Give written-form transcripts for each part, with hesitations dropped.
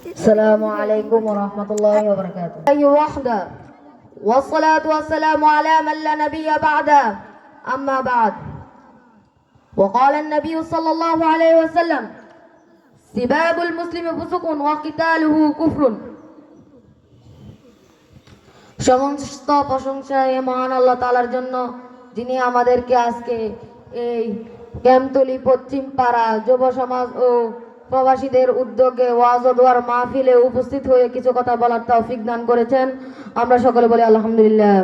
السلام عليكم ورحمة الله وبركاته. أي وحدة والصلاة والسلام على من لا نبي بعده. أما بعد، وقال النبي صلى الله عليه وسلم: سباب المسلم فسوق وقتاله كفر. সমস্ত প্রশংসা এই মহান আল্লাহ তাআলার জন্য, যিনি আমাদেরকে আজকে এই ক্যামতলী পশ্চিম পাড়া যুব সমাজ ও প্রবাসীদের উদ্যোগে ওয়াজ ও দোয়ার মাহফিলে উপস্থিত হয়ে কিছু কথা বলার তৌফিক দান করেছেন। আমরা সকলে বলি আলহামদুলিল্লাহ।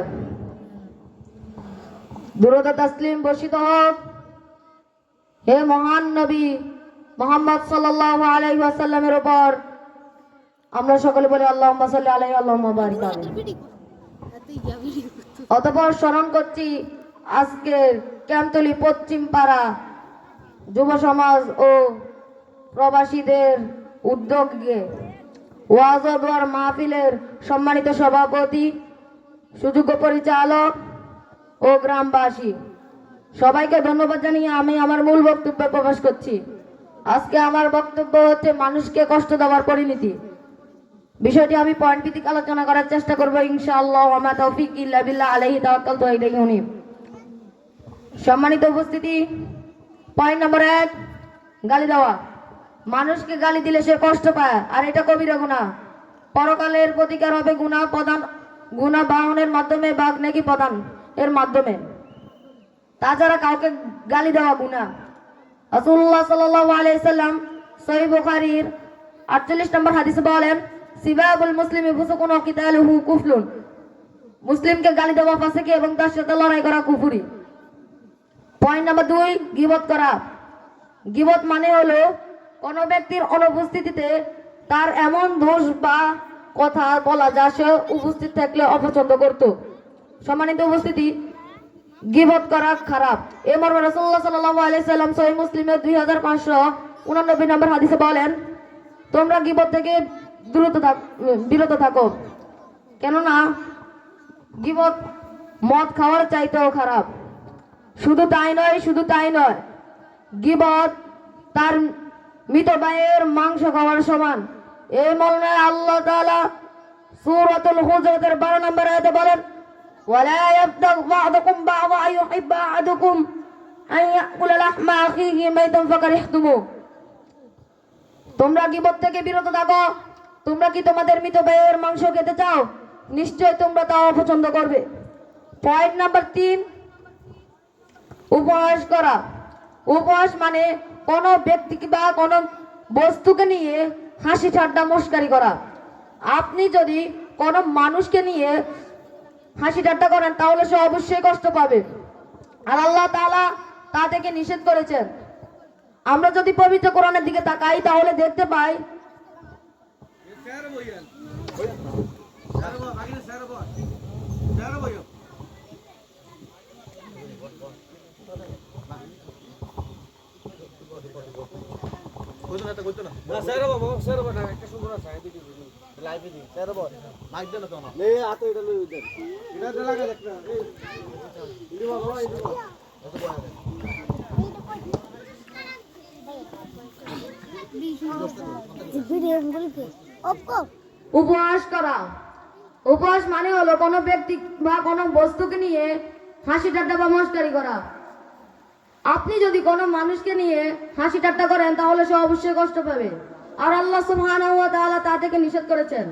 দুরূদ ও তাসলিম বর্ষিত হোক হে মহান নবী মুহাম্মদ সাল্লাল্লাহু আলাইহি ওয়াসাল্লামের উপর। আমরা সকলে বলি আল্লাহুম্মা সাল্লি আলাইহি আল্লাহুম্মা বারিক আলাইহি। অতঃপর স্মরণ করছি আজকের ক্যামতলী পশ্চিম পাড়া যুব সমাজ ও প্রবাসীদের উদ্যোগে ওয়াজ ও দোয়ার মাহফিলের সম্মানিত সভাপতি, সুযোগ্য পরিচালক ও গ্রামবাসী সবাইকে ধন্যবাদ জানিয়ে আমি আমার মূল বক্তব্য প্রকাশ করছি। আজকে আমার বক্তব্য হচ্ছে মানুষকে কষ্ট দেওয়ার পরিণতি। বিষয়টি আমি পয়েন্ট ভিত্তিক আলোচনা করার চেষ্টা করব ইনশাআল্লাহ। ওয়া তৌফিক ইল্লা বিল্লাহ, আলাইহি তাওয়াক্কালতু ওয়া ইলাইহি উনীব। সম্মানিত উপস্থিতি, পয়েন্ট নম্বর 1, গালি দেওয়া। মানুষকে গালি দিলে সে কষ্ট পায়, আর এটা কবিরা গুনাহ। পরকালের প্রতিকার হবে গুনাহ বাহনের মাধ্যমে বা নেকি প্রদান এর মাধ্যমে। তাছাড়া কাউকে গালি দেওয়া গুনাহ। রাসূলুল্লাহ সাল্লাল্লাহু আলাইহি সাল্লাম সহিহ বুখারীর 48 নম্বর হাদিসে বলেন, সিবাবুল মুসলিমি ফুসুকুন ওয়া কিতালুহু কুফরুন। মুসলিমকে গালি দেওয়া ফাসিকি এবং তার সাথে লড়াই করা কুফরি। পয়েন্ট নাম্বার 2, গীবত করা। গীবত মানে হলো কোন ব্যক্তির অনুপস্থিতিতে তার এমন দোষ বা কথা বলা যা সে উপস্থিত থাকলে অপছন্দ করত। সম্মানিত উপস্থিতি, গীবত করা খারাপ। এ মর্মে রাসূলুল্লাহ সাল্লাল্লাহু আলাইহি সাল্লাম সহিহ মুসলিমের 2589 নম্বর হাদিসে বলেন, তোমরা গীবত থেকে বিরত থাকো, কেননা গীবত মদ খাওয়ার চাইতেও খারাপ। শুধু তাই নয়, গীবত তার মৃত ভাইয়ের মাংস খাওয়ার সমান। এই মর্মে আল্লাহ তাআলা সূরাতুল হুজুরাতের 12 নম্বর আয়াতে বলেন, ওয়ালা ইয়াবতাগ বা'দুকুম বা'দা আইয়ুহিব্বা আহাদুকুম আন ইয়াকুলা লাহমা আখিহি মাইতান ফাকারিহতুমু। তোমরা গীবত থেকে বিরত থাকো। তোমরা কি তোমাদের মৃত ভাইয়ের মাংস খেতে চাও? নিশ্চয় তোমরা তা অপছন্দ করবে। পয়েন্ট নাম্বার 3, উপহাস করা। উপহাস মানে কোন ব্যক্তি বা কোন বস্তুকে নিয়ে হাসি ঠাট্টা মশকারি করা। আপনি যদি কোন মানুষকে নিয়ে হাসি ঠাট্টা করেন তাহলে সে অবশ্যই কষ্ট পাবে, আর আল্লাহ তাআলা তা থেকে নিষেধ করেছেন। আমরা যদি পবিত্র কোরআনের দিকে তাকাই তাহলে দেখতে পাই উপহাস করা। উপহাস মানে হলো কোনো ব্যক্তি বা কোনো বস্তুকে নিয়ে হাসি ঠাট্টা বা মশকারি করা। আপনি যদি কোনো মানুষকে নিয়ে হাসি ঠাট্টা করেন তাহলে সে অবশ্যই কষ্ট পাবে, আর আল্লাহ সুবহানাহু ওয়া তাআলা তা থেকে নিষেধ করেছেন।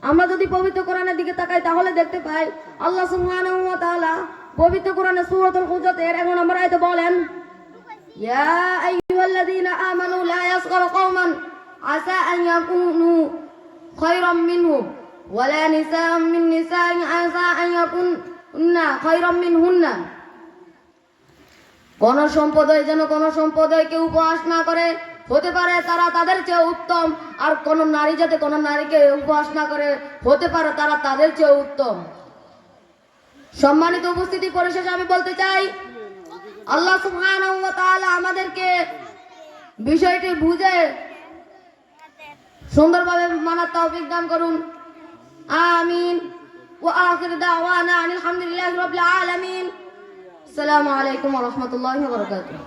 আমরা যদি পবিত্র কোরআনের দিকে তাকাই তাহলে দেখতে পাই আল্লাহ সুবহানাহু ওয়া তাআলা পবিত্র কোরআনের সূরাতুল হুজুরাতের 1 নম্বর আয়াতে বলেন, ইয়া আইয়ুহাল্লাযীনা আমানু লা ইয়াসখার কওমান আসা আন ইয়াকুনু খায়রাম মিনহুম ওয়ালা নিসাa'un মিন নিসাa'in আসা আন ইয়াকুননা খায়রাম মিনহুন্না। কোন সম্প্রদায় যেন কোন সম্প্রদায়কে উপহাস না করে, হতে পারে তারা তাদের চেয়ে উত্তম, আর কোন নারী যাতে কোন নারীকে উপহাস না করে, হতে পারে তারা তাদের চেয়ে উত্তম। সম্মানিত উপস্থিতি, পরিশেষে আমি বলতে চাই আল্লাহ সুবহানাহু ওয়া তাআলা আমাদেরকে বিষয়টি বুঝে সুন্দরভাবে মানার তৌফিক দান করুন। আমিন। ওয়া আখির দাওয়ানা আনিল হামদুলিল্লাহি রাব্বিল আলামিন। আসসালামু আলাইকুম ওয়া রাহমাতুল্লাহি ওয়া বারাকাতুহু।